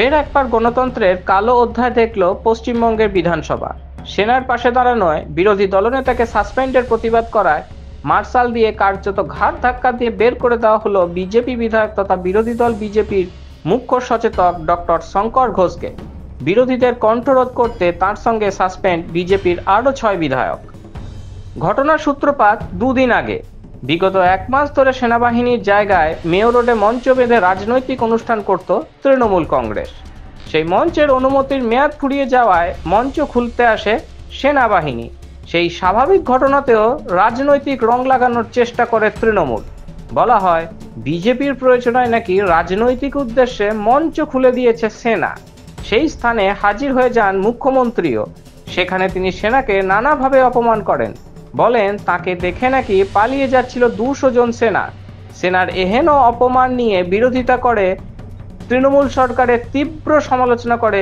ফের একবার গণতন্ত্রের কালো অধ্যায় দেখল পশ্চিমবঙ্গের বিধানসভা। সেনার পাশে দাঁড়ানোয় বিরোধী দলনেতাকে সাসপেন্ডের প্রতিবাদ করায় মার্শাল দিয়ে কার্যত ঘাড় ধাক্কা দিয়ে বের করে দেওয়া হলো বিজেপি বিধায়ক তথা বিরোধী দল বিজেপির মুখ্য সচেতক ডক্টর শঙ্কর ঘোষকে। বিরোধীদের কণ্ঠরোধ করতে তার সঙ্গে সাসপেন্ড বিজেপির আরও 6 বিধায়ক। ঘটনার সূত্রপাত দুদিন আগে। বিগত 1 মাস ধরে সেনাবাহিনীর জায়গায় মেয়র রোডে মঞ্চ বেঁধে রাজনৈতিক অনুষ্ঠান করত তৃণমূল কংগ্রেস। সেই মঞ্চের অনুমতির মেয়াদ ফুরিয়ে যাওয়ায় মঞ্চ খুলতে আসে সেনাবাহিনী। সেই স্বাভাবিক ঘটনাতেও রাজনৈতিক রং লাগানোর চেষ্টা করে তৃণমূল। বলা হয় বিজেপির প্রয়োজনায় নাকি রাজনৈতিক উদ্দেশ্যে মঞ্চ খুলে দিয়েছে সেনা। সেই স্থানে হাজির হয়ে যান মুখ্যমন্ত্রীও। সেখানে তিনি সেনাকে নানাভাবে অপমান করেন। বলেন তাকে দেখে নাকি পালিয়ে যাচ্ছিল 200 জন সেনা। সেনার এহেন অপমান নিয়ে বিরোধিতা করে তৃণমূল সরকারের তীব্র সমালোচনা করে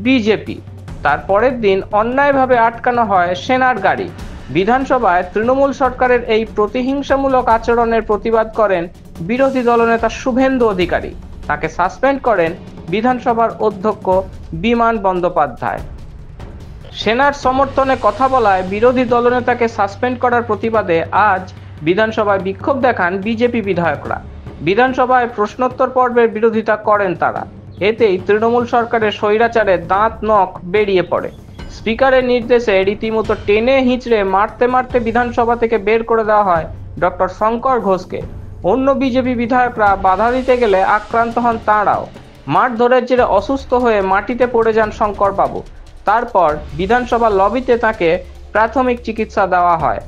বিজেপি। তার পরের দিন অন্যায়ভাবে আটকানো হয় সেনার গাড়ি। বিধানসভায় তৃণমূল সরকারের এই প্রতিহিংসামূলক আচরণের প্রতিবাদ করেন বিরোধী দলনেতা শুভেন্দু অধিকারী। তাকে সাসপেন্ড করেন বিধানসভার অধ্যক্ষ বিমান বন্দ্যোপাধ্যায়। সেনার সমর্থনে কথা বলায় বিরোধী দলনেতাকে সাসপেন্ড করার প্রতিবাদে আজ বিধানসভায় বিক্ষোভ দেখান বিজেপি বিধায়করা। বিধানসভায় প্রশ্নোত্তর পর্বের বিরোধিতা করেন তারা। এতেই তৃণমূল সরকারের স্বৈরাচারের দাঁত নখ বেরিয়ে পড়ে। স্পিকারের নির্দেশে রীতিমতো টেনে হিঁচড়ে মারতে মারতে বিধানসভা থেকে বের করে দেওয়া হয় ডক্টর শঙ্কর ঘোষকে। অন্য বিজেপি বিধায়করা বাধা দিতে গেলে আক্রান্ত হন তাঁরাও। মারধরের জেরে অসুস্থ হয়ে মাটিতে পড়ে যান শঙ্কর বাবু। তারপর বিধানসভা লবিতে তাকে প্রাথমিক চিকিৎসা দেওয়া হয়।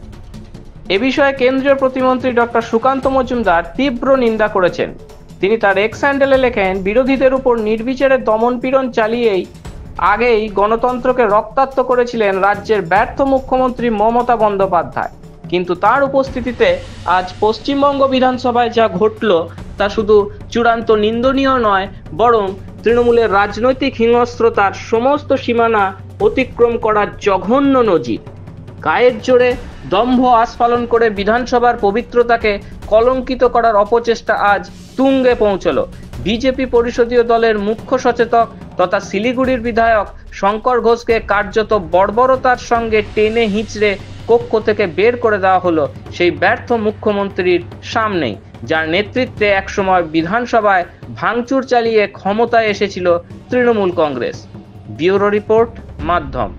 এ বিষয়ে কেন্দ্রীয় প্রতিমন্ত্রী ডক্টর সুকান্ত মজুমদার তীব্র নিন্দা করেছেন। তিনি তার এক্স হ্যান্ডেলে লেখেন, বিরোধীদের উপর নির্বিচারে দমনপীড়ন চালিয়েই আগেই গণতন্ত্রকে রক্তাক্ত করেছিলেন রাজ্যের ব্যর্থ মুখ্যমন্ত্রী মমতা বন্দ্যোপাধ্যায়। কিন্তু তার উপস্থিতিতে আজ পশ্চিমবঙ্গ বিধানসভায় যা ঘটল তা শুধু চূড়ান্ত নিন্দনীয় নয়, বরং তৃণমূলের রাজনৈতিক হিংস্রতার সমস্ত সীমানা অতিক্রম করার জঘন্য নজির। গায়ের জোরে দম্ভ আস্ফালন করে বিধানসভার পবিত্রতাকে কলঙ্কিত করার অপচেষ্টা আজ তুঙ্গে পৌঁছল। বিজেপি পরিষদীয় দলের মুখ্য সচেতক তথা শিলিগুড়ির বিধায়ক শঙ্কর ঘোষকে কার্যত বর্বরতার সঙ্গে টেনে হিঁচড়ে কক্ষ থেকে বের করে দেওয়া হলো সেই ব্যর্থ মুখ্যমন্ত্রীর সামনেই, যার নেতৃত্বে একসময় বিধানসভায় ভাঙচুর চালিয়ে ক্ষমতায় এসেছিল তৃণমূল কংগ্রেস। ব্যুরো রিপোর্ট, মাধ্যম।